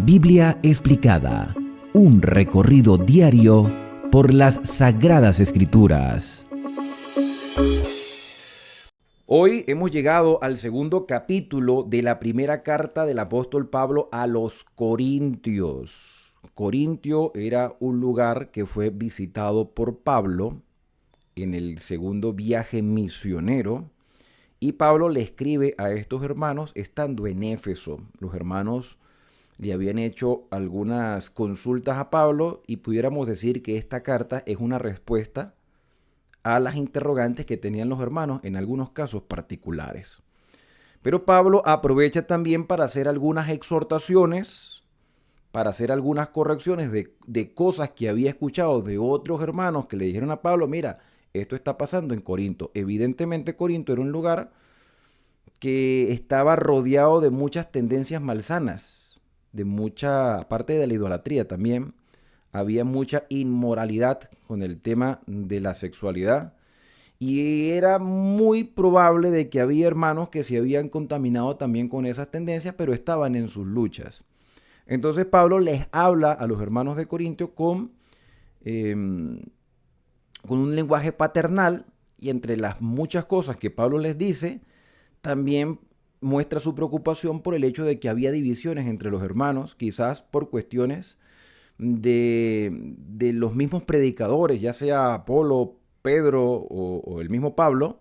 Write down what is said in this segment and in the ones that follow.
Biblia explicada, un recorrido diario por las Sagradas Escrituras. Hoy hemos llegado al segundo capítulo de la primera carta del apóstol Pablo a los Corintios. Corintio era un lugar que fue visitado por Pablo en el segundo viaje misionero, y Pablo le escribe a estos hermanos estando en Éfeso. Los hermanos le habían hecho algunas consultas a Pablo y pudiéramos decir que esta carta es una respuesta a las interrogantes que tenían los hermanos en algunos casos particulares. Pero Pablo aprovecha también para hacer algunas exhortaciones, para hacer algunas correcciones de cosas que había escuchado de otros hermanos que le dijeron a Pablo: mira, esto está pasando en Corinto. Evidentemente Corinto era un lugar que estaba rodeado de muchas tendencias malsanas, de mucha parte de la idolatría también. Había mucha inmoralidad con el tema de la sexualidad, y era muy probable de que había hermanos que se habían contaminado también con esas tendencias, pero estaban en sus luchas. Entonces Pablo les habla a los hermanos de Corintio con un lenguaje paternal, y entre las muchas cosas que Pablo les dice, también muestra su preocupación por el hecho de que había divisiones entre los hermanos, quizás por cuestiones de los mismos predicadores, ya sea Apolo, Pedro o el mismo Pablo.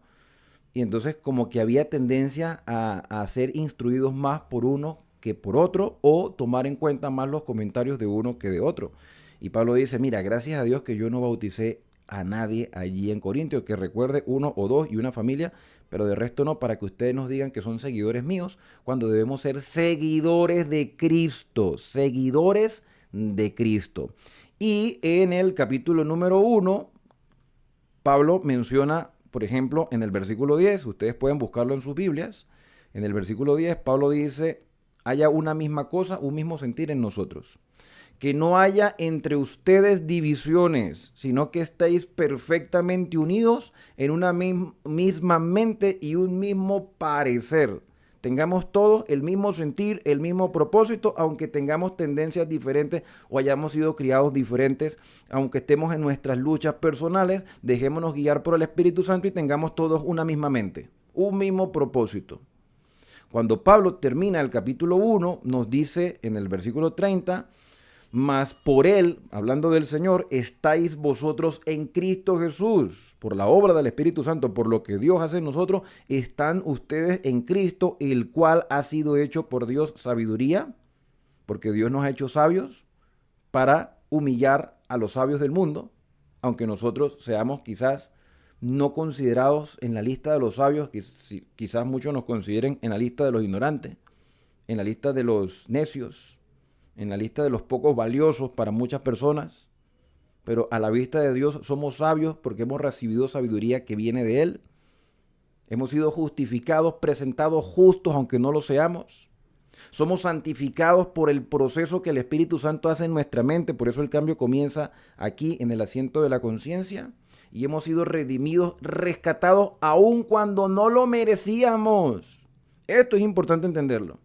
Y entonces como que había tendencia a ser instruidos más por uno que por otro, o tomar en cuenta más los comentarios de uno que de otro. Y Pablo dice: mira, gracias a Dios que yo no bauticé a nadie allí en Corintio, que recuerde uno o dos y una familia, pero de resto no, para que ustedes nos digan que son seguidores míos, cuando debemos ser seguidores de Cristo, seguidores de Cristo. Y en el capítulo número 1, Pablo menciona, por ejemplo, en el versículo 10, ustedes pueden buscarlo en sus Biblias, en el versículo 10, Pablo dice: haya una misma cosa, un mismo sentir en nosotros. Que no haya entre ustedes divisiones, sino que estéis perfectamente unidos en una misma mente y un mismo parecer. Tengamos todos el mismo sentir, el mismo propósito, aunque tengamos tendencias diferentes o hayamos sido criados diferentes, aunque estemos en nuestras luchas personales, dejémonos guiar por el Espíritu Santo y tengamos todos una misma mente, un mismo propósito. Cuando Pablo termina el capítulo 1, nos dice en el versículo 30, mas por él, hablando del Señor, estáis vosotros en Cristo Jesús, por la obra del Espíritu Santo, por lo que Dios hace en nosotros, están ustedes en Cristo, el cual ha sido hecho por Dios sabiduría, porque Dios nos ha hecho sabios para humillar a los sabios del mundo, aunque nosotros seamos quizás no considerados en la lista de los sabios, quizás muchos nos consideren en la lista de los ignorantes, en la lista de los necios, en la lista de los pocos valiosos para muchas personas, pero a la vista de Dios somos sabios porque hemos recibido sabiduría que viene de Él. Hemos sido justificados, presentados justos aunque no lo seamos. Somos santificados por el proceso que el Espíritu Santo hace en nuestra mente, por eso el cambio comienza aquí en el asiento de la conciencia. Y hemos sido redimidos, rescatados, aun cuando no lo merecíamos. Esto es importante entenderlo.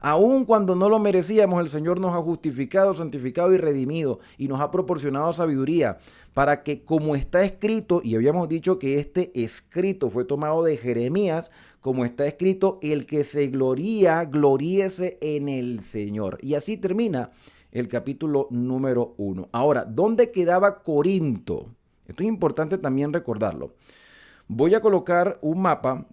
Aun cuando no lo merecíamos, el Señor nos ha justificado, santificado y redimido, y nos ha proporcionado sabiduría para que, como está escrito, y habíamos dicho que este escrito fue tomado de Jeremías, como está escrito, el que se gloría, gloríese en el Señor. Y así termina el capítulo número 1. Ahora, ¿dónde quedaba Corinto? Esto es importante también recordarlo. Voy a colocar un mapa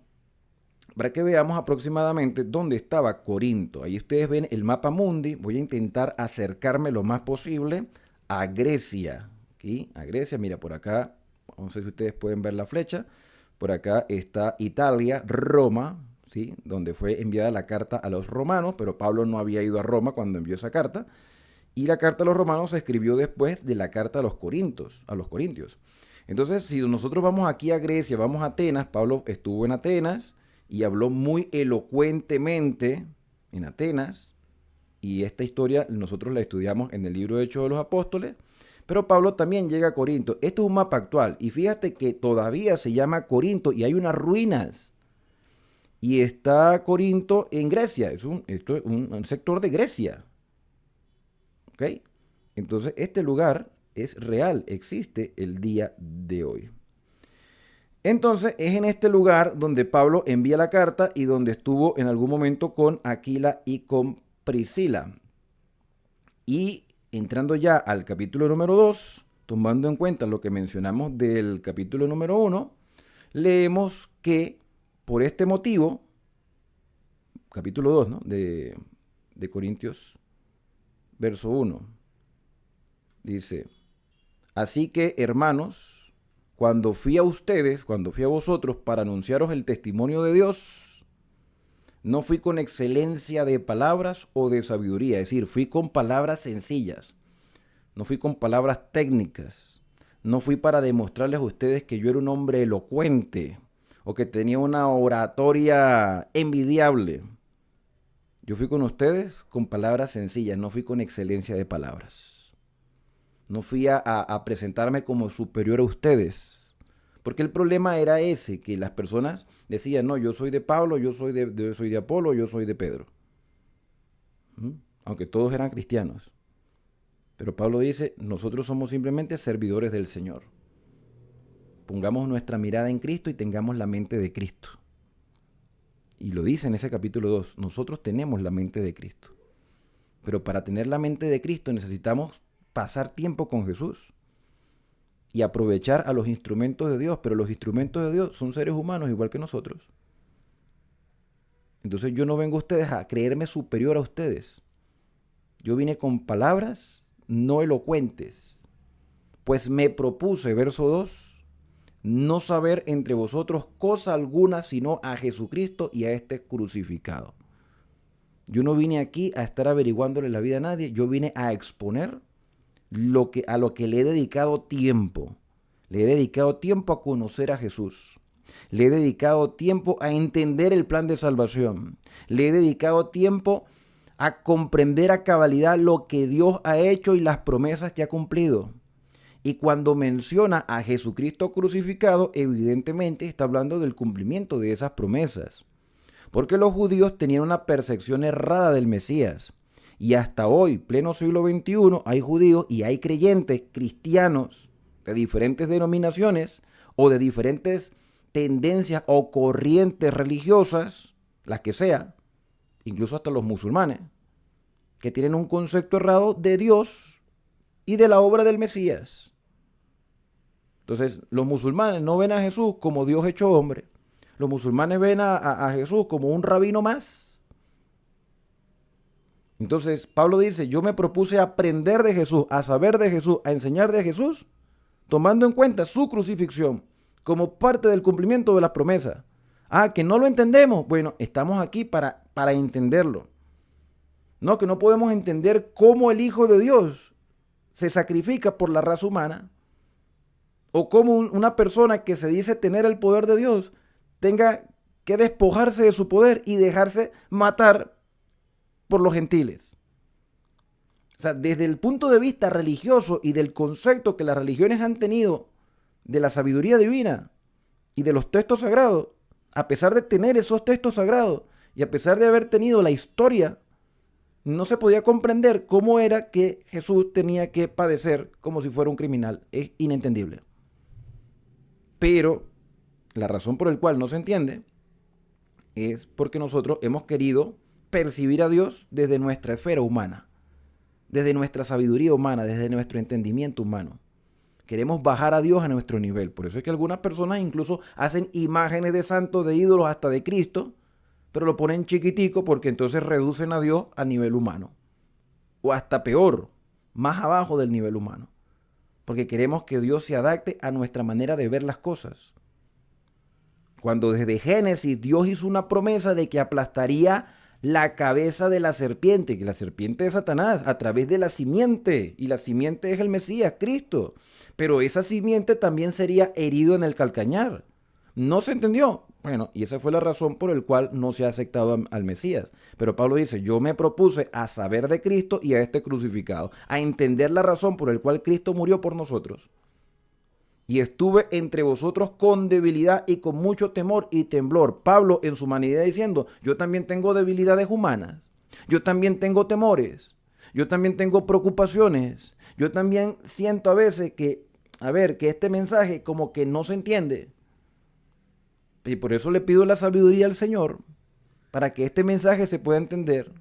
para que veamos aproximadamente dónde estaba Corinto. Ahí ustedes ven el mapa mundi. Voy a intentar acercarme lo más posible a Grecia. Aquí, a Grecia, mira por acá, no sé si ustedes pueden ver la flecha. Por acá está Italia, Roma, ¿sí? Donde fue enviada la carta a los romanos, pero Pablo no había ido a Roma cuando envió esa carta. Y la carta a los romanos se escribió después de la carta a los corintios. Entonces, si nosotros vamos aquí a Grecia, vamos a Atenas, Pablo estuvo en Atenas y habló muy elocuentemente en Atenas, y esta historia nosotros la estudiamos en el libro de Hechos de los Apóstoles, pero Pablo también llega a Corinto. Esto es un mapa actual, y fíjate que todavía se llama Corinto y hay unas ruinas, y está Corinto en Grecia, esto es un sector de Grecia. ¿Ok? Entonces, este lugar es real, existe el día de hoy. Entonces, es en este lugar donde Pablo envía la carta y donde estuvo en algún momento con Aquila y con Priscila. Y entrando ya al capítulo número 2, tomando en cuenta lo que mencionamos del capítulo número 1, leemos que por este motivo, capítulo 2, ¿no? de Corintios, verso 1, dice: así que, hermanos, cuando fui a vosotros para anunciaros el testimonio de Dios, no fui con excelencia de palabras o de sabiduría, es decir, fui con palabras sencillas, no fui con palabras técnicas, no fui para demostrarles a ustedes que yo era un hombre elocuente o que tenía una oratoria envidiable. Yo fui con ustedes con palabras sencillas, no fui con excelencia de palabras. No fui a presentarme como superior a ustedes. Porque el problema era ese, que las personas decían: no, yo soy de Pablo, yo soy de Apolo, yo soy de Pedro. Aunque todos eran cristianos. Pero Pablo dice: nosotros somos simplemente servidores del Señor. Pongamos nuestra mirada en Cristo y tengamos la mente de Cristo. Y lo dice en ese capítulo 2, nosotros tenemos la mente de Cristo. Pero para tener la mente de Cristo necesitamos pasar tiempo con Jesús y aprovechar a los instrumentos de Dios, pero los instrumentos de Dios son seres humanos igual que nosotros. Entonces yo no vengo a ustedes a creerme superior a ustedes. Yo vine con palabras no elocuentes, pues me propuse, verso 2, no saber entre vosotros cosa alguna sino a Jesucristo y a este crucificado. Yo no vine aquí a estar averiguándole la vida a nadie, yo vine a exponer a lo que le he dedicado tiempo. Le he dedicado tiempo a conocer a Jesús. Le he dedicado tiempo a entender el plan de salvación. Le he dedicado tiempo a comprender a cabalidad lo que Dios ha hecho y las promesas que ha cumplido. Y cuando menciona a Jesucristo crucificado, evidentemente está hablando del cumplimiento de esas promesas. Porque los judíos tenían una percepción errada del Mesías. Y hasta hoy, pleno siglo XXI, hay judíos y hay creyentes cristianos de diferentes denominaciones o de diferentes tendencias o corrientes religiosas, las que sea, incluso hasta los musulmanes, que tienen un concepto errado de Dios y de la obra del Mesías. Entonces, los musulmanes no ven a Jesús como Dios hecho hombre. Los musulmanes ven a Jesús como un rabino más. Entonces, Pablo dice: yo me propuse aprender de Jesús, a saber de Jesús, a enseñar de Jesús, tomando en cuenta su crucifixión como parte del cumplimiento de las promesas. Ah, que no lo entendemos. Bueno, estamos aquí para entenderlo. No, que no podemos entender cómo el Hijo de Dios se sacrifica por la raza humana, o cómo una persona que se dice tener el poder de Dios tenga que despojarse de su poder y dejarse matar por los gentiles. O sea, desde el punto de vista religioso y del concepto que las religiones han tenido de la sabiduría divina y de los textos sagrados, a pesar de tener esos textos sagrados y a pesar de haber tenido la historia, no se podía comprender cómo era que Jesús tenía que padecer como si fuera un criminal. Es inentendible. Pero la razón por la cual no se entiende es porque nosotros hemos querido percibir a Dios desde nuestra esfera humana, desde nuestra sabiduría humana, desde nuestro entendimiento humano. Queremos bajar a Dios a nuestro nivel. Por eso es que algunas personas incluso hacen imágenes de santos, de ídolos, hasta de Cristo, pero lo ponen chiquitico porque entonces reducen a Dios a nivel humano. O hasta peor, más abajo del nivel humano. Porque queremos que Dios se adapte a nuestra manera de ver las cosas. Cuando desde Génesis Dios hizo una promesa de que aplastaría la cabeza de la serpiente, que la serpiente es Satanás, a través de la simiente, y la simiente es el Mesías, Cristo. Pero esa simiente también sería herido en el calcañar. ¿No se entendió? Bueno, y esa fue la razón por la cual no se ha aceptado al Mesías. Pero Pablo dice: yo me propuse a saber de Cristo y a este crucificado, a entender la razón por la cual Cristo murió por nosotros. Y estuve entre vosotros con debilidad y con mucho temor y temblor. Pablo en su humanidad diciendo: yo también tengo debilidades humanas. Yo también tengo temores. Yo también tengo preocupaciones. Yo también siento a veces que este mensaje como que no se entiende. Y por eso le pido la sabiduría al Señor para que este mensaje se pueda entender.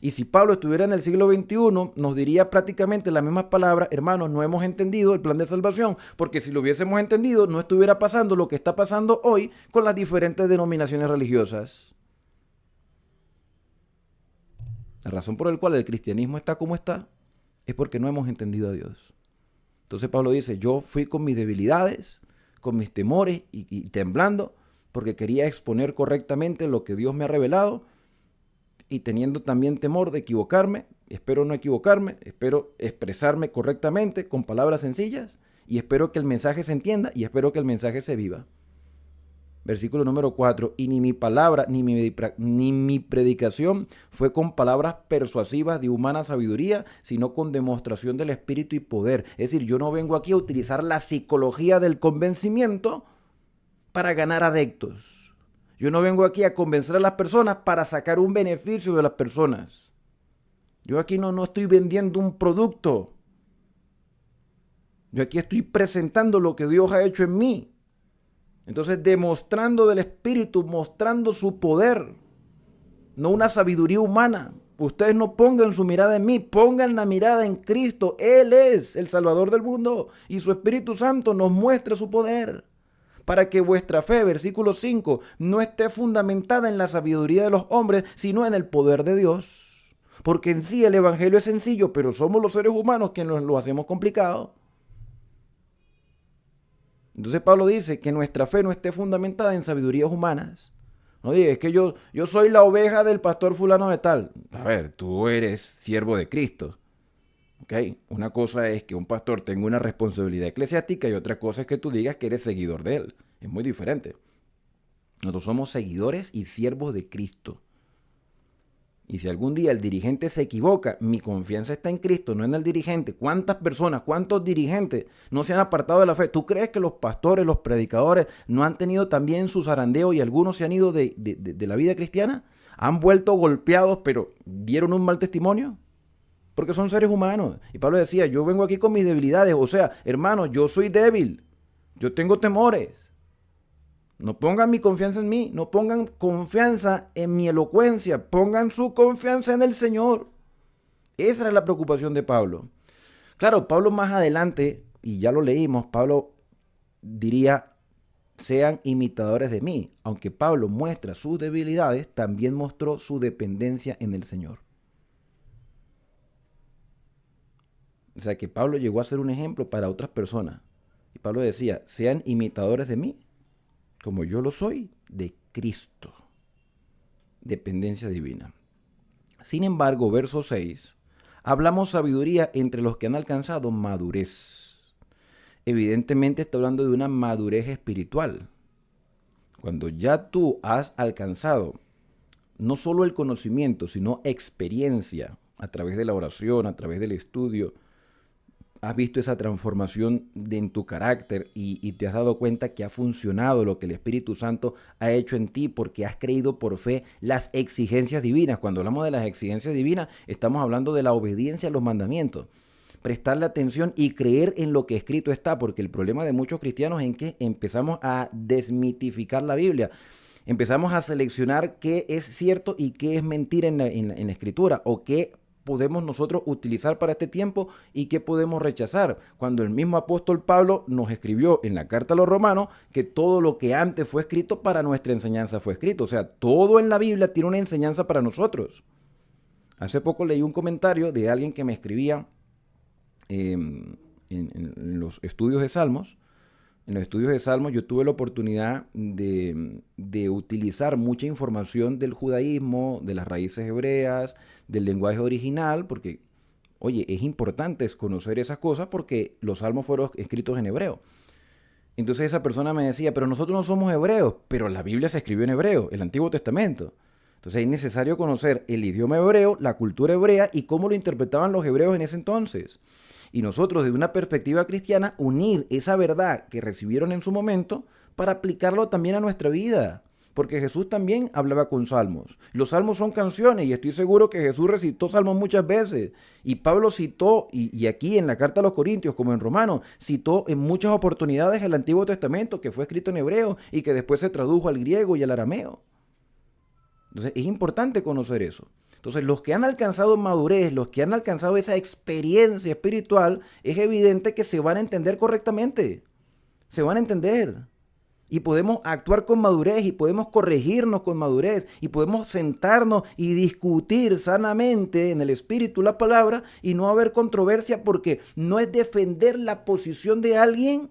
Y si Pablo estuviera en el siglo XXI, nos diría prácticamente las mismas palabras: hermanos, no hemos entendido el plan de salvación, porque si lo hubiésemos entendido, no estuviera pasando lo que está pasando hoy con las diferentes denominaciones religiosas. La razón por la cual el cristianismo está como está es porque no hemos entendido a Dios. Entonces Pablo dice: yo fui con mis debilidades, con mis temores y temblando, porque quería exponer correctamente lo que Dios me ha revelado, y teniendo también temor de equivocarme. Espero no equivocarme, espero expresarme correctamente con palabras sencillas, y espero que el mensaje se entienda, y espero que el mensaje se viva. Versículo número 4, y ni mi palabra ni mi predicación fue con palabras persuasivas de humana sabiduría, sino con demostración del Espíritu y poder. Es decir, yo no vengo aquí a utilizar la psicología del convencimiento para ganar adeptos. Yo no vengo aquí a convencer a las personas para sacar un beneficio de las personas. Yo aquí no estoy vendiendo un producto. Yo aquí estoy presentando lo que Dios ha hecho en mí. Entonces, demostrando del Espíritu, mostrando su poder, no una sabiduría humana. Ustedes no pongan su mirada en mí, pongan la mirada en Cristo. Él es el Salvador del mundo y su Espíritu Santo nos muestra su poder, para que vuestra fe, versículo 5, no esté fundamentada en la sabiduría de los hombres, sino en el poder de Dios. Porque en sí el evangelio es sencillo, pero somos los seres humanos quienes lo hacemos complicado. Entonces Pablo dice que nuestra fe no esté fundamentada en sabidurías humanas. No digas: es que yo soy la oveja del pastor fulano de tal. A ver, tú eres siervo de Cristo. ¿Okay? Una cosa es que un pastor tenga una responsabilidad eclesiástica y otra cosa es que tú digas que eres seguidor de él. Es muy diferente. Nosotros somos seguidores y siervos de Cristo. Y si algún día el dirigente se equivoca, mi confianza está en Cristo, no en el dirigente. ¿Cuántas personas, cuántos dirigentes no se han apartado de la fe? ¿Tú crees que los pastores, los predicadores no han tenido también su zarandeo y algunos se han ido de la vida cristiana? ¿Han vuelto golpeados pero dieron un mal testimonio? Porque son seres humanos. Y Pablo decía: yo vengo aquí con mis debilidades. O sea, hermanos, yo soy débil. Yo tengo temores. No pongan mi confianza en mí. No pongan confianza en mi elocuencia. Pongan su confianza en el Señor. Esa era la preocupación de Pablo. Claro, Pablo más adelante, y ya lo leímos, Pablo diría: sean imitadores de mí. Aunque Pablo muestra sus debilidades, también mostró su dependencia en el Señor. O sea que Pablo llegó a ser un ejemplo para otras personas. Y Pablo decía: sean imitadores de mí, como yo lo soy de Cristo. Dependencia divina. Sin embargo, verso 6, hablamos sabiduría entre los que han alcanzado madurez. Evidentemente está hablando de una madurez espiritual. Cuando ya tú has alcanzado no solo el conocimiento, sino experiencia a través de la oración, a través del estudio, has visto esa transformación en tu carácter y te has dado cuenta que ha funcionado lo que el Espíritu Santo ha hecho en ti porque has creído por fe las exigencias divinas. Cuando hablamos de las exigencias divinas, estamos hablando de la obediencia a los mandamientos. Prestarle atención y creer en lo que escrito está, porque el problema de muchos cristianos es que empezamos a desmitificar la Biblia. Empezamos a seleccionar qué es cierto y qué es mentira en la Escritura, o qué podemos nosotros utilizar para este tiempo y qué podemos rechazar, cuando el mismo apóstol Pablo nos escribió en la carta a los romanos que todo lo que antes fue escrito para nuestra enseñanza fue escrito. O sea, todo en la Biblia tiene una enseñanza para nosotros. Hace poco leí un comentario de alguien que me escribía en los estudios de Salmos. En los estudios de Salmos yo tuve la oportunidad de utilizar mucha información del judaísmo, de las raíces hebreas, del lenguaje original, porque, oye, es importante conocer esas cosas porque los salmos fueron escritos en hebreo. Entonces esa persona me decía: pero nosotros no somos hebreos, pero la Biblia se escribió en hebreo, el Antiguo Testamento. Entonces es necesario conocer el idioma hebreo, la cultura hebrea y cómo lo interpretaban los hebreos en ese entonces. Y nosotros, desde una perspectiva cristiana, unir esa verdad que recibieron en su momento para aplicarlo también a nuestra vida. porque Jesús también hablaba con salmos. Los salmos son canciones y estoy seguro que Jesús recitó salmos muchas veces. Y Pablo citó, y aquí en la carta a los Corintios, como en Romanos, citó en muchas oportunidades el Antiguo Testamento, que fue escrito en hebreo y que después se tradujo al griego y al arameo. Entonces es importante conocer eso. Entonces los que han alcanzado madurez, los que han alcanzado esa experiencia espiritual, es evidente que se van a entender correctamente. Se van a entender. Y podemos actuar con madurez y podemos corregirnos con madurez y podemos sentarnos y discutir sanamente en el espíritu la palabra y no haber controversia, porque no es defender la posición de alguien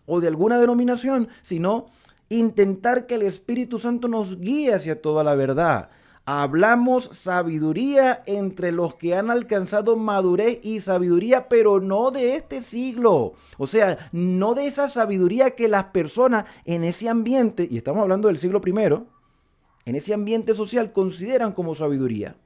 o de alguna denominación, sino intentar que el Espíritu Santo nos guíe hacia toda la verdad. Hablamos sabiduría entre los que han alcanzado madurez y sabiduría, pero no de este siglo. O sea, no de esa sabiduría que las personas en ese ambiente, y estamos hablando del siglo primero, en ese ambiente social consideran como sabiduría.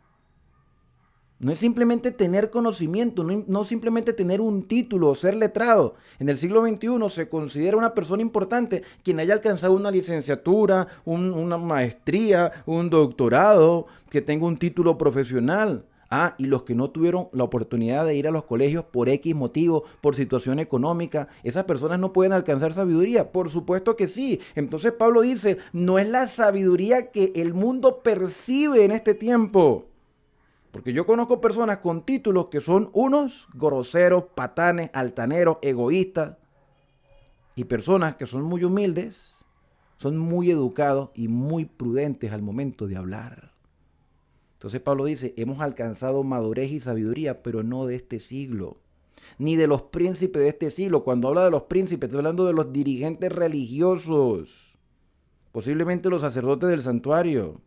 No es simplemente tener conocimiento, no simplemente tener un título o ser letrado. En el siglo XXI se considera una persona importante quien haya alcanzado una licenciatura, una maestría, un doctorado, que tenga un título profesional. Y los que no tuvieron la oportunidad de ir a los colegios por X motivo, por situación económica, esas personas no pueden alcanzar sabiduría. Por supuesto que sí. Entonces Pablo dice, no es la sabiduría que el mundo percibe en este tiempo. Porque yo conozco personas con títulos que son unos groseros, patanes, altaneros, egoístas. Y personas que son muy humildes, son muy educados y muy prudentes al momento de hablar. Entonces Pablo dice, hemos alcanzado madurez y sabiduría, pero no de este siglo, ni de los príncipes de este siglo. Cuando habla de los príncipes, estoy hablando de los dirigentes religiosos, posiblemente los sacerdotes del santuario.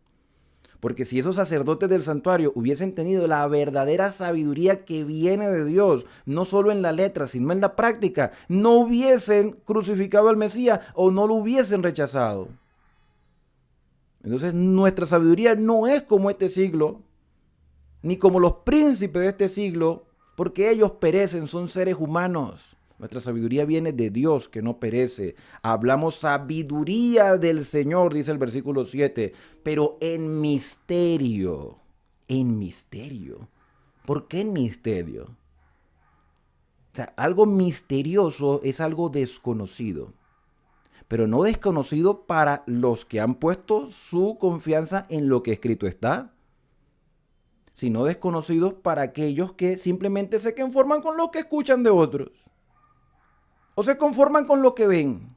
Porque si esos sacerdotes del santuario hubiesen tenido la verdadera sabiduría que viene de Dios, no solo en la letra, sino en la práctica, no hubiesen crucificado al Mesías o no lo hubiesen rechazado. Entonces nuestra sabiduría no es como este siglo, ni como los príncipes de este siglo, porque ellos perecen, son seres humanos. Nuestra sabiduría viene de Dios, que no perece. Hablamos sabiduría del Señor, dice el versículo 7, pero en misterio. En misterio. ¿Por qué en misterio? O sea, algo misterioso es algo desconocido, pero no desconocido para los que han puesto su confianza en lo que escrito está, sino desconocidos para aquellos que simplemente se conforman con lo que escuchan de otros. O se conforman con lo que ven.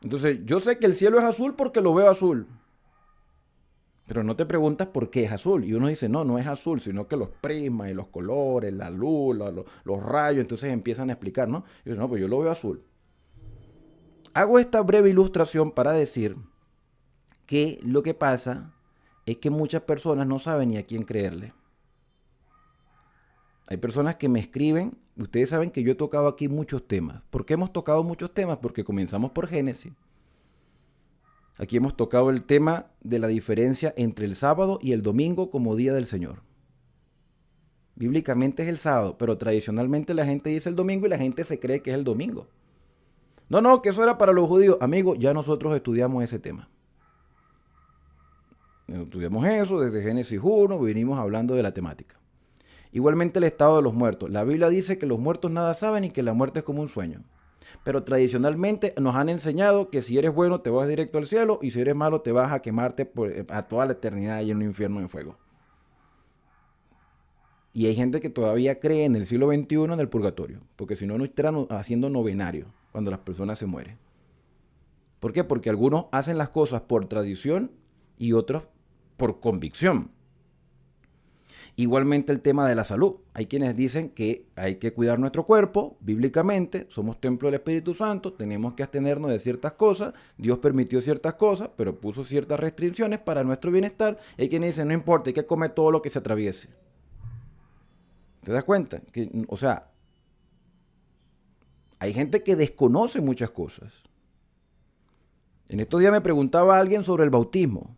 Entonces, yo sé que el cielo es azul porque lo veo azul. Pero no te preguntas por qué es azul. Y uno dice, no es azul, sino que los prismas y los colores, la luz, los rayos, entonces empiezan a explicar, ¿no? Y yo, no, pues yo lo veo azul. Hago esta breve ilustración para decir que lo que pasa es que muchas personas no saben ni a quién creerle. Hay personas que me escriben. Ustedes saben que yo he tocado aquí muchos temas. ¿Por qué hemos tocado muchos temas? Porque comenzamos por Génesis. Aquí hemos tocado el tema de la diferencia entre el sábado y el domingo como día del Señor. Bíblicamente es el sábado, pero tradicionalmente la gente dice el domingo y la gente se cree que es el domingo. No, que eso era para los judíos. Amigos, ya nosotros estudiamos ese tema. Estudiamos eso desde Génesis 1, venimos hablando de la temática. Igualmente el estado de los muertos. La Biblia dice que los muertos nada saben y que la muerte es como un sueño. Pero tradicionalmente nos han enseñado que si eres bueno te vas directo al cielo y si eres malo te vas a quemarte a toda la eternidad y en un infierno de fuego. Y hay gente que todavía cree en el siglo XXI en el purgatorio, porque si no, no estarán haciendo novenario cuando las personas se mueren. ¿Por qué? Porque algunos hacen las cosas por tradición y otros por convicción. Igualmente el tema de la salud. Hay quienes dicen que hay que cuidar nuestro cuerpo, bíblicamente, somos templo del Espíritu Santo, tenemos que abstenernos de ciertas cosas, Dios permitió ciertas cosas, pero puso ciertas restricciones para nuestro bienestar. Y hay quienes dicen, no importa, hay que comer todo lo que se atraviese. ¿Te das cuenta? O sea, hay gente que desconoce muchas cosas. En estos días me preguntaba alguien sobre el bautismo.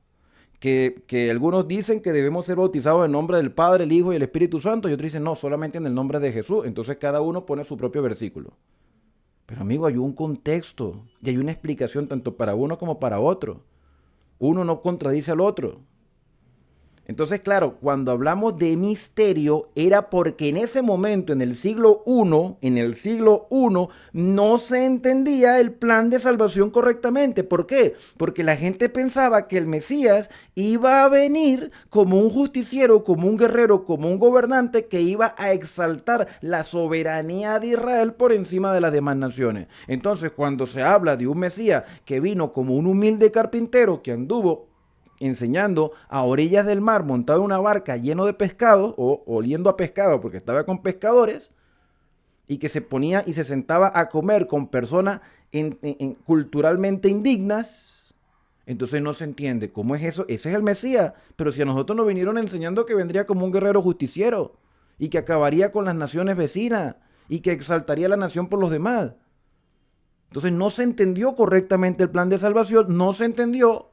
Que algunos dicen que debemos ser bautizados en nombre del Padre, el Hijo y el Espíritu Santo, y otros dicen no, solamente en el nombre de Jesús. Entonces cada uno pone su propio versículo. Pero amigo, hay un contexto y hay una explicación tanto para uno como para otro. Uno no contradice al otro. Entonces, claro, cuando hablamos de misterio, era porque en ese momento, en el siglo I, no se entendía el plan de salvación correctamente. ¿Por qué? Porque la gente pensaba que el Mesías iba a venir como un justiciero, como un guerrero, como un gobernante que iba a exaltar la soberanía de Israel por encima de las demás naciones. Entonces, cuando se habla de un Mesías que vino como un humilde carpintero que anduvo enseñando a orillas del mar, montado en una barca lleno de pescado o oliendo a pescado porque estaba con pescadores, y que se ponía y se sentaba a comer con personas culturalmente indignas. Entonces no se entiende cómo es eso. Ese es el Mesías, pero si a nosotros nos vinieron enseñando que vendría como un guerrero justiciero y que acabaría con las naciones vecinas y que exaltaría a la nación por los demás. Entonces no se entendió correctamente el plan de salvación, no se entendió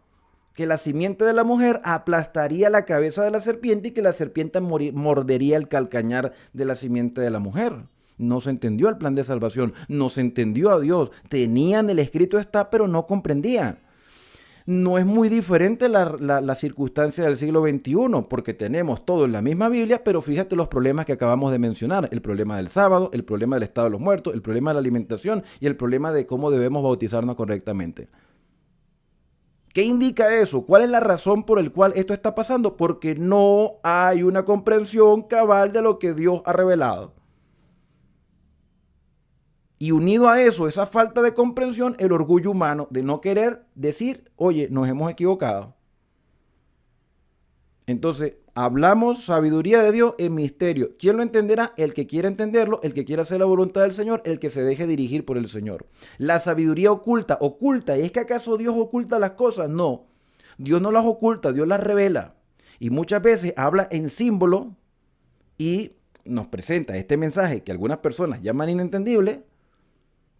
que la simiente de la mujer aplastaría la cabeza de la serpiente y que la serpiente mordería el calcañar de la simiente de la mujer. No se entendió el plan de salvación, no se entendió a Dios. Tenían el escrito está, pero no comprendían. No es muy diferente la circunstancia del siglo XXI, porque tenemos todo en la misma Biblia, pero fíjate los problemas que acabamos de mencionar. El problema del sábado, el problema del estado de los muertos, el problema de la alimentación y el problema de cómo debemos bautizarnos correctamente. ¿Qué indica eso? ¿Cuál es la razón por la cual esto está pasando? Porque no hay una comprensión cabal de lo que Dios ha revelado. Y unido a eso, esa falta de comprensión, el orgullo humano de no querer decir, oye, nos hemos equivocado. Entonces, hablamos sabiduría de Dios en misterio. ¿Quién lo entenderá? El que quiera entenderlo, el que quiera hacer la voluntad del Señor, el que se deje dirigir por el Señor. La sabiduría oculta, ¿y es que acaso Dios oculta las cosas? No, Dios no las oculta, Dios las revela. Y muchas veces habla en símbolo y nos presenta este mensaje que algunas personas llaman inentendible,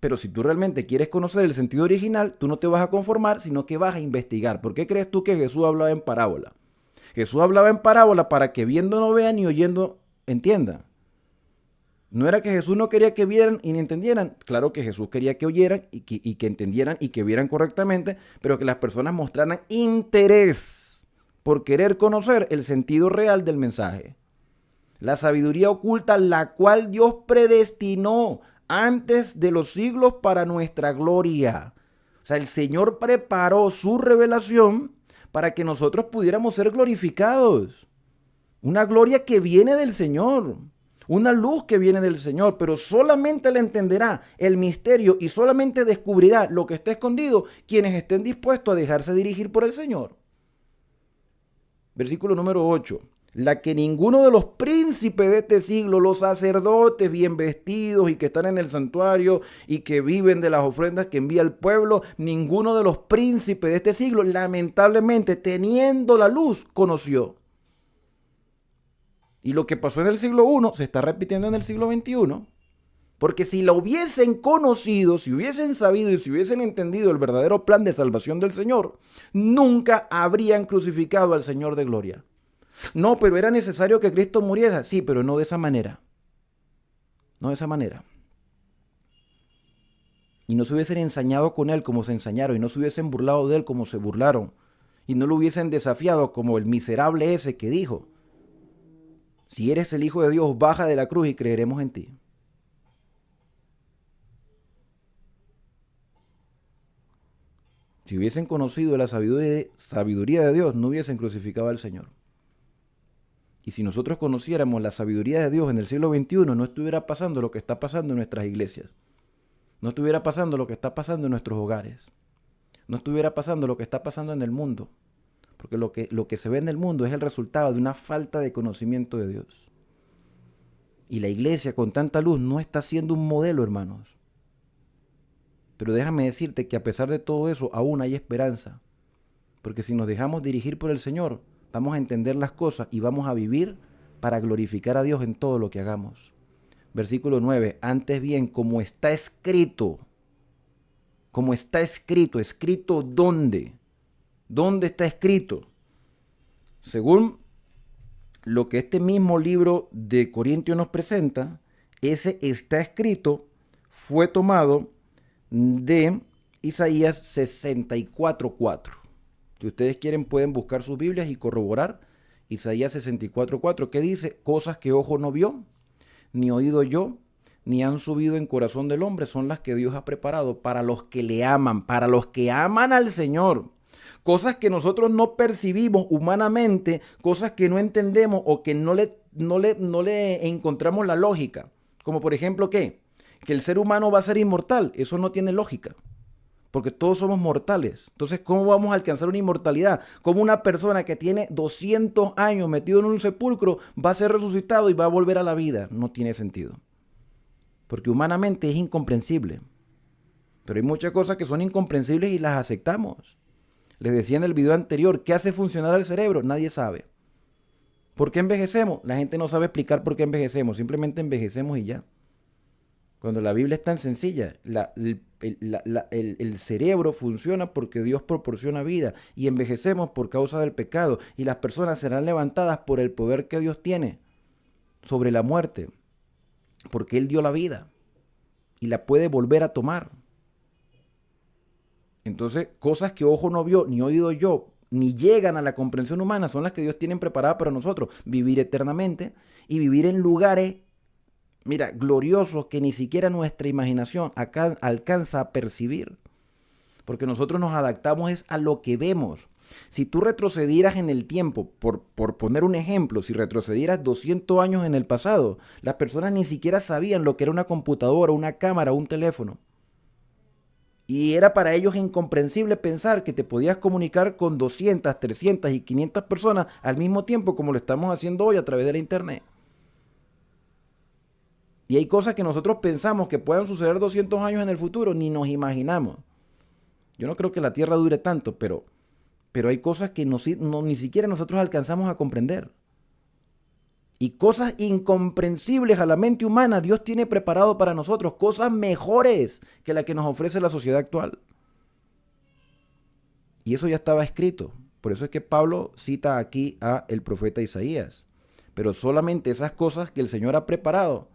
pero si tú realmente quieres conocer el sentido original, tú no te vas a conformar, sino que vas a investigar. ¿Por qué crees tú que Jesús hablaba en parábola? Jesús hablaba en parábola para que viendo no vean ni oyendo entiendan. No era que Jesús no quería que vieran y ni entendieran. Claro que Jesús quería que oyeran y que entendieran y que vieran correctamente, pero que las personas mostraran interés por querer conocer el sentido real del mensaje. La sabiduría oculta, la cual Dios predestinó antes de los siglos para nuestra gloria. O sea, el Señor preparó su revelación para que nosotros pudiéramos ser glorificados. Una gloria que viene del Señor, una luz que viene del Señor, pero solamente le entenderá el misterio y solamente descubrirá lo que está escondido quienes estén dispuestos a dejarse dirigir por el Señor. Versículo número 8. La que ninguno de los príncipes de este siglo, los sacerdotes bien vestidos y que están en el santuario y que viven de las ofrendas que envía el pueblo, ninguno de los príncipes de este siglo, lamentablemente, teniendo la luz, conoció. Y lo que pasó en el siglo I se está repitiendo en el siglo XXI. Porque si la hubiesen conocido, si hubiesen sabido y si hubiesen entendido el verdadero plan de salvación del Señor, nunca habrían crucificado al Señor de gloria. No, pero era necesario que Cristo muriera. Sí, pero no de esa manera. No de esa manera. Y no se hubiesen ensañado con él como se ensañaron. Y no se hubiesen burlado de él como se burlaron. Y no lo hubiesen desafiado como el miserable ese que dijo: si eres el Hijo de Dios, baja de la cruz y creeremos en ti. Si hubiesen conocido la sabiduría de Dios, no hubiesen crucificado al Señor. Y si nosotros conociéramos la sabiduría de Dios en el siglo XXI, no estuviera pasando lo que está pasando en nuestras iglesias. No estuviera pasando lo que está pasando en nuestros hogares. No estuviera pasando lo que está pasando en el mundo. Porque lo que se ve en el mundo es el resultado de una falta de conocimiento de Dios. Y la iglesia con tanta luz no está siendo un modelo, hermanos. Pero déjame decirte que a pesar de todo eso, aún hay esperanza. Porque si nos dejamos dirigir por el Señor, vamos a entender las cosas y vamos a vivir para glorificar a Dios en todo lo que hagamos. Versículo 9. Antes bien, como está escrito. Como está escrito. ¿Escrito dónde? ¿Dónde está escrito? Según lo que este mismo libro de Corintios nos presenta, ese está escrito fue tomado de Isaías 64:4. Si ustedes quieren pueden buscar sus Biblias y corroborar Isaías 64:4, que dice: cosas que ojo no vio, ni oído yo, ni han subido en corazón del hombre, son las que Dios ha preparado para los que le aman, para los que aman al Señor. Cosas que nosotros no percibimos humanamente, cosas que no entendemos o que no le encontramos la lógica. Como por ejemplo, ¿qué? Que el ser humano va a ser inmortal. Eso no tiene lógica, porque todos somos mortales. Entonces, ¿cómo vamos a alcanzar una inmortalidad? ¿Cómo una persona que tiene 200 años metido en un sepulcro va a ser resucitado y va a volver a la vida? No tiene sentido, porque humanamente es incomprensible. Pero hay muchas cosas que son incomprensibles y las aceptamos. Les decía en el video anterior, ¿qué hace funcionar el cerebro? Nadie sabe. ¿Por qué envejecemos? La gente no sabe explicar por qué envejecemos, simplemente envejecemos y ya. Cuando la Biblia es tan sencilla, el cerebro funciona porque Dios proporciona vida y envejecemos por causa del pecado, y las personas serán levantadas por el poder que Dios tiene sobre la muerte, porque Él dio la vida y la puede volver a tomar. Entonces, cosas que ojo no vio, ni oído yo, ni llegan a la comprensión humana, son las que Dios tiene preparadas para nosotros. Vivir eternamente y vivir en lugares, mira, gloriosos que ni siquiera nuestra imaginación acá alcanza a percibir. Porque nosotros nos adaptamos es a lo que vemos. Si tú retrocedieras en el tiempo, por poner un ejemplo, si retrocedieras 200 años en el pasado, las personas ni siquiera sabían lo que era una computadora, una cámara, un teléfono. Y era para ellos incomprensible pensar que te podías comunicar con 200, 300 y 500 personas al mismo tiempo, como lo estamos haciendo hoy a través de la internet. Y hay cosas que nosotros pensamos que puedan suceder 200 años en el futuro, ni nos imaginamos. Yo no creo que la Tierra dure tanto, pero hay cosas que ni siquiera nosotros alcanzamos a comprender. Y cosas incomprensibles a la mente humana Dios tiene preparado para nosotros, cosas mejores que las que nos ofrece la sociedad actual. Y eso ya estaba escrito. Por eso es que Pablo cita aquí a el profeta Isaías. Pero solamente esas cosas que el Señor ha preparado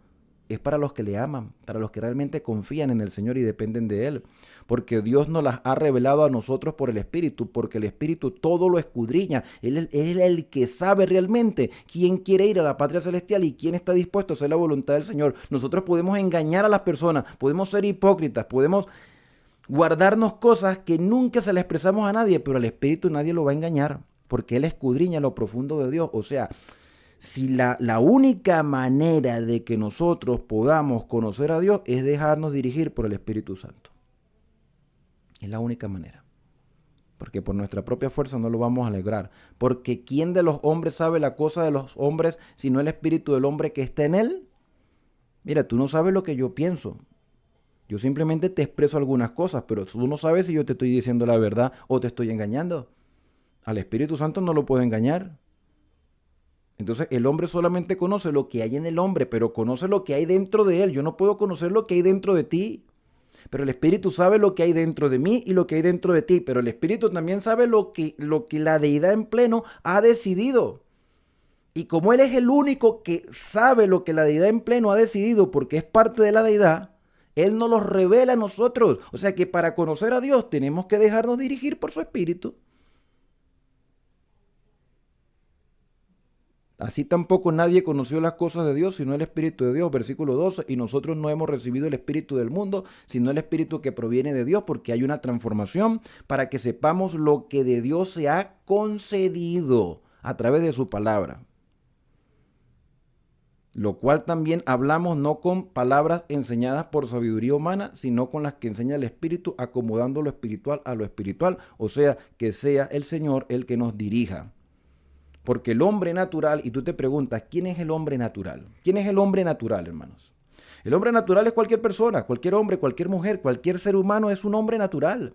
es para los que le aman, para los que realmente confían en el Señor y dependen de Él. Porque Dios nos las ha revelado a nosotros por el Espíritu, porque el Espíritu todo lo escudriña. Él es el que sabe realmente quién quiere ir a la patria celestial y quién está dispuesto a hacer la voluntad del Señor. Nosotros podemos engañar a las personas, podemos ser hipócritas, podemos guardarnos cosas que nunca se le expresamos a nadie, pero al Espíritu nadie lo va a engañar, porque Él escudriña lo profundo de Dios. O sea, si la única manera de que nosotros podamos conocer a Dios es dejarnos dirigir por el Espíritu Santo. Es la única manera. Porque por nuestra propia fuerza no lo vamos a lograr. Porque ¿quién de los hombres sabe la cosa de los hombres sino el Espíritu del hombre que está en él? Mira, tú no sabes lo que yo pienso. Yo simplemente te expreso algunas cosas, pero tú no sabes si yo te estoy diciendo la verdad o te estoy engañando. Al Espíritu Santo no lo puedo engañar. Entonces el hombre solamente conoce lo que hay en el hombre, pero conoce lo que hay dentro de él. Yo no puedo conocer lo que hay dentro de ti, pero el Espíritu sabe lo que hay dentro de mí y lo que hay dentro de ti. Pero el Espíritu también sabe lo que la deidad en pleno ha decidido. Y como Él es el único que sabe lo que la deidad en pleno ha decidido porque es parte de la deidad, Él nos lo revela a nosotros. O sea que para conocer a Dios tenemos que dejarnos dirigir por su Espíritu. Así tampoco nadie conoció las cosas de Dios, sino el Espíritu de Dios. Versículo 12, y nosotros no hemos recibido el Espíritu del mundo, sino el Espíritu que proviene de Dios, porque hay una transformación para que sepamos lo que de Dios se ha concedido a través de su palabra. Lo cual también hablamos no con palabras enseñadas por sabiduría humana, sino con las que enseña el Espíritu, acomodando lo espiritual a lo espiritual, o sea, que sea el Señor el que nos dirija. Porque el hombre natural, y tú te preguntas, ¿quién es el hombre natural? ¿Quién es el hombre natural, hermanos? El hombre natural es cualquier persona, cualquier hombre, cualquier mujer, cualquier ser humano es un hombre natural.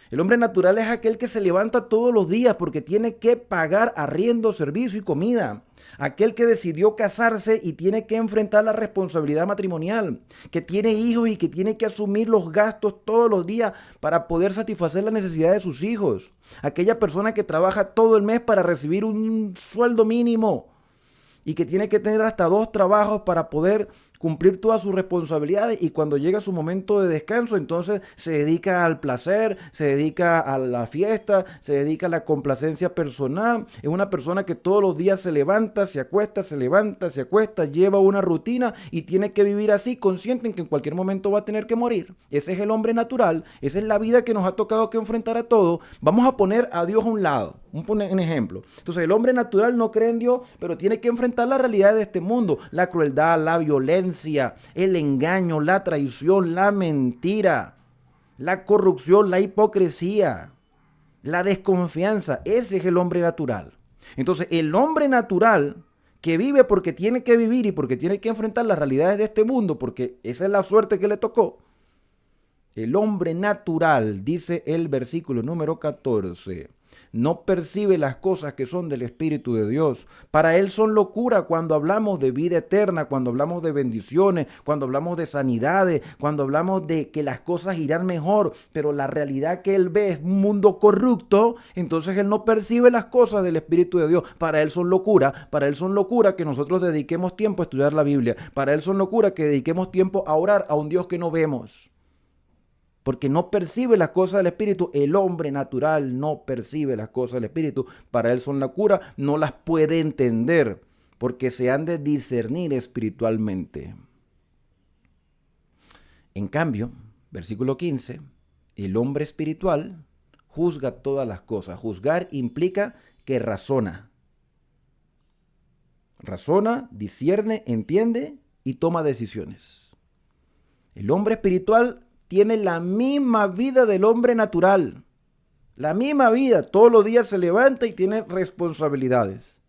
El hombre natural es aquel que se levanta todos los días porque tiene que pagar arriendo, servicio y comida. Aquel que decidió casarse y tiene que enfrentar la responsabilidad matrimonial, que tiene hijos y que tiene que asumir los gastos todos los días para poder satisfacer las necesidades de sus hijos. Aquella persona que trabaja todo el mes para recibir un sueldo mínimo y que tiene que tener hasta 2 trabajos para poder cumplir todas sus responsabilidades y cuando llega su momento de descanso, entonces se dedica al placer, se dedica a la fiesta, se dedica a la complacencia personal. Es una persona que todos los días se levanta, se acuesta, se levanta, se acuesta, lleva una rutina y tiene que vivir así, consciente en que en cualquier momento va a tener que morir. Ese es el hombre natural, esa es la vida que nos ha tocado que enfrentar a todos. Vamos a poner a Dios a un lado, un ejemplo. Entonces el hombre natural no cree en Dios, pero tiene que enfrentar la realidad de este mundo, la crueldad, la violencia, el engaño, la traición, la mentira, la corrupción, la hipocresía, la desconfianza. Ese es el hombre natural. Entonces el hombre natural que vive porque tiene que vivir y porque tiene que enfrentar las realidades de este mundo, porque esa es la suerte que le tocó. El hombre natural, dice el versículo número 14, no percibe las cosas que son del Espíritu de Dios. Para él son locura cuando hablamos de vida eterna, cuando hablamos de bendiciones, cuando hablamos de sanidades, cuando hablamos de que las cosas irán mejor, pero la realidad que él ve es un mundo corrupto, entonces él no percibe las cosas del Espíritu de Dios. Para él son locura que nosotros dediquemos tiempo a estudiar la Biblia. Para él son locura que dediquemos tiempo a orar a un Dios que no vemos. Porque no percibe las cosas del Espíritu. El hombre natural no percibe las cosas del Espíritu. Para él son locura, no las puede entender, porque se han de discernir espiritualmente. En cambio, versículo 15, el hombre espiritual juzga todas las cosas. Juzgar implica que razona. Razona, discierne, entiende y toma decisiones. El hombre espiritual tiene la misma vida del hombre natural. La misma vida. Todos los días se levanta y tiene responsabilidades.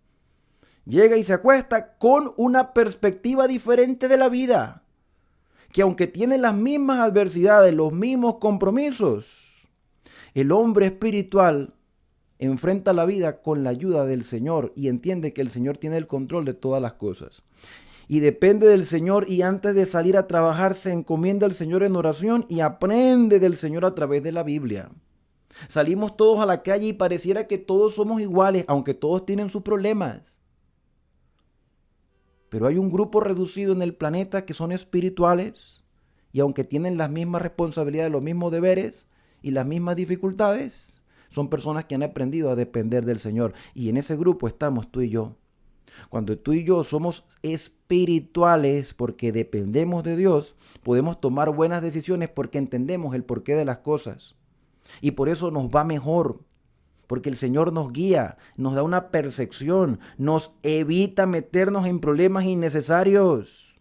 Llega y se acuesta con una perspectiva diferente de la vida. Que aunque tiene las mismas adversidades, los mismos compromisos, el hombre espiritual enfrenta la vida con la ayuda del Señor y entiende que el Señor tiene el control de todas las cosas. Y depende del Señor y antes de salir a trabajar se encomienda al Señor en oración y aprende del Señor a través de la Biblia. Salimos todos a la calle y pareciera que todos somos iguales, aunque todos tienen sus problemas. Pero hay un grupo reducido en el planeta que son espirituales y aunque tienen las mismas responsabilidades, los mismos deberes y las mismas dificultades, son personas que han aprendido a depender del Señor. Y en ese grupo estamos tú y yo. Cuando tú y yo somos espirituales porque dependemos de Dios, podemos tomar buenas decisiones porque entendemos el porqué de las cosas. Y por eso nos va mejor, porque el Señor nos guía, nos da una percepción, nos evita meternos en problemas innecesarios.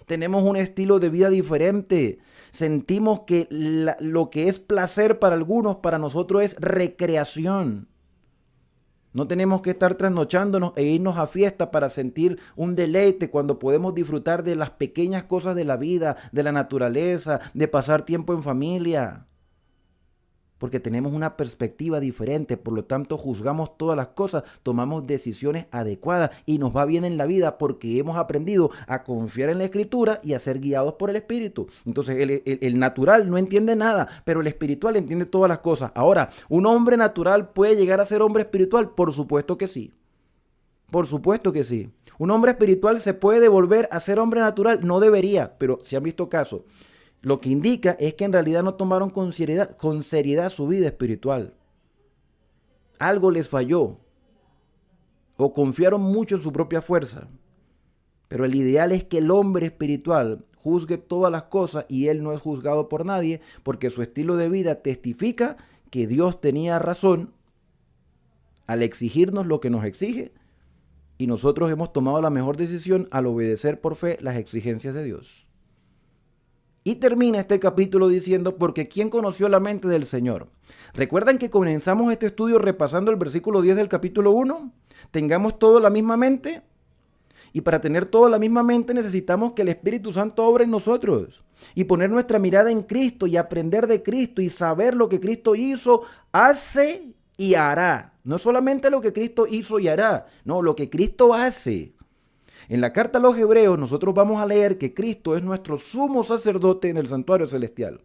Tenemos un estilo de vida diferente. Sentimos que lo que es placer para algunos, para nosotros es recreación. No tenemos que estar trasnochándonos e irnos a fiesta para sentir un deleite cuando podemos disfrutar de las pequeñas cosas de la vida, de la naturaleza, de pasar tiempo en familia. Porque tenemos una perspectiva diferente, por lo tanto juzgamos todas las cosas, tomamos decisiones adecuadas y nos va bien en la vida porque hemos aprendido a confiar en la Escritura y a ser guiados por el Espíritu. Entonces el natural no entiende nada, pero el espiritual entiende todas las cosas. Ahora, ¿un hombre natural puede llegar a ser hombre espiritual? Por supuesto que sí. Por supuesto que sí. ¿Un hombre espiritual se puede devolver a ser hombre natural? No debería, pero se han visto casos. Lo que indica es que en realidad no tomaron con seriedad su vida espiritual. Algo les falló. O confiaron mucho en su propia fuerza. Pero el ideal es que el hombre espiritual juzgue todas las cosas y él no es juzgado por nadie porque su estilo de vida testifica que Dios tenía razón al exigirnos lo que nos exige y nosotros hemos tomado la mejor decisión al obedecer por fe las exigencias de Dios. Y termina este capítulo diciendo, porque ¿quién conoció la mente del Señor? ¿Recuerdan que comenzamos este estudio repasando el versículo 10 del capítulo 1? Tengamos todo la misma mente. Y para tener toda la misma mente necesitamos que el Espíritu Santo obre en nosotros. Y poner nuestra mirada en Cristo y aprender de Cristo y saber lo que Cristo hizo, hace y hará. No solamente lo que Cristo hizo y hará, no, lo que Cristo hace. En la carta a los Hebreos nosotros vamos a leer que Cristo es nuestro sumo sacerdote en el santuario celestial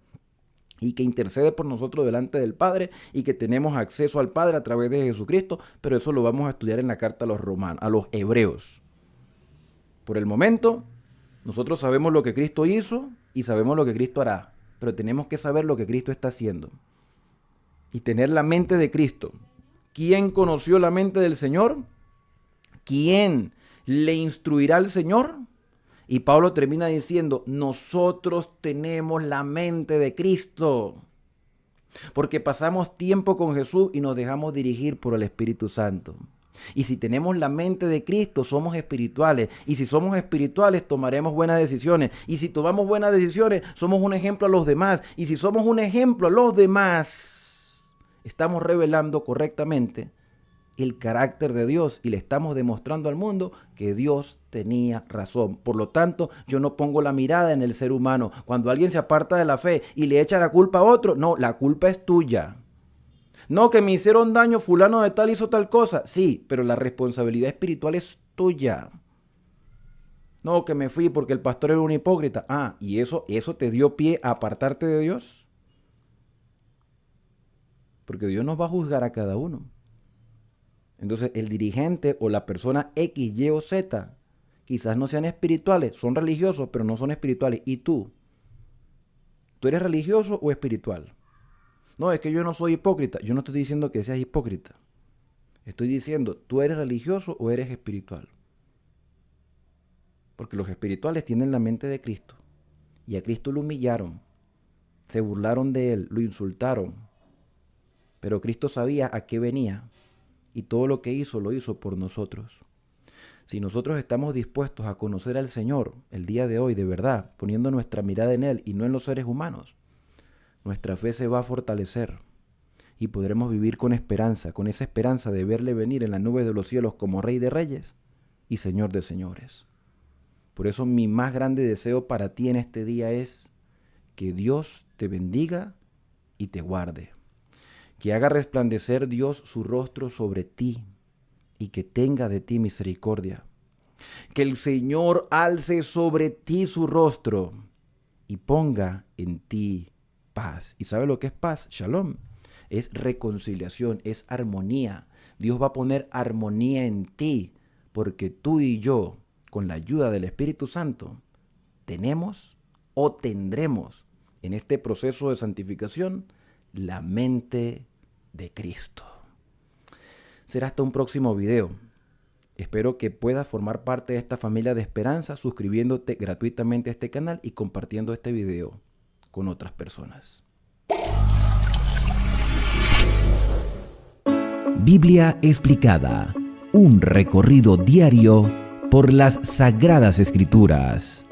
y que intercede por nosotros delante del Padre y que tenemos acceso al Padre a través de Jesucristo, pero eso lo vamos a estudiar en la carta a los Hebreos. Por el momento, Nosotros sabemos lo que Cristo hizo y sabemos lo que Cristo hará, pero tenemos que saber lo que Cristo está haciendo y tener la mente de Cristo. ¿Quién conoció la mente del Señor? ¿Quién le instruirá al Señor? Y Pablo termina diciendo, nosotros tenemos la mente de Cristo, porque pasamos tiempo con Jesús y nos dejamos dirigir por el Espíritu Santo. Y si tenemos la mente de Cristo, somos espirituales. Y si somos espirituales, tomaremos buenas decisiones. Y si tomamos buenas decisiones, somos un ejemplo a los demás. Y si somos un ejemplo a los demás, estamos revelando correctamente el carácter de Dios y le estamos demostrando al mundo que Dios tenía razón. Por lo tanto, yo no pongo la mirada en el ser humano. Cuando alguien se aparta de la fe y le echa la culpa a otro, no, la culpa es tuya. No, que me hicieron daño, fulano de tal hizo tal cosa. Sí, pero la responsabilidad espiritual es tuya. No, que me fui porque el pastor era un hipócrita. Ah, ¿y eso te dio pie a apartarte de Dios? Porque Dios nos va a juzgar a cada uno. Entonces, el dirigente o la persona X, Y o Z, quizás no sean espirituales, son religiosos, pero no son espirituales. ¿Y tú? ¿Tú eres religioso o espiritual? No, es que yo no soy hipócrita. Yo no estoy diciendo que seas hipócrita. Estoy diciendo, ¿tú eres religioso o eres espiritual? Porque los espirituales tienen la mente de Cristo. Y a Cristo lo humillaron. Se burlaron de él, lo insultaron. Pero Cristo sabía a qué venía. Y todo lo que hizo, lo hizo por nosotros. Si nosotros estamos dispuestos a conocer al Señor el día de hoy de verdad, poniendo nuestra mirada en Él y no en los seres humanos, nuestra fe se va a fortalecer y podremos vivir con esperanza, con esa esperanza de verle venir en las nubes de los cielos como Rey de Reyes y Señor de Señores. Por eso mi más grande deseo para ti en este día es que Dios te bendiga y te guarde. Que haga resplandecer Dios su rostro sobre ti y que tenga de ti misericordia. Que el Señor alce sobre ti su rostro y ponga en ti paz. ¿Y sabe lo que es paz? Shalom. Es reconciliación, es armonía. Dios va a poner armonía en ti porque tú y yo, con la ayuda del Espíritu Santo, tenemos o tendremos en este proceso de santificación la mente de Cristo. Será hasta un próximo video. Espero que puedas formar parte de esta familia de esperanza suscribiéndote gratuitamente a este canal y compartiendo este video con otras personas. Biblia explicada. Un recorrido diario por las Sagradas Escrituras.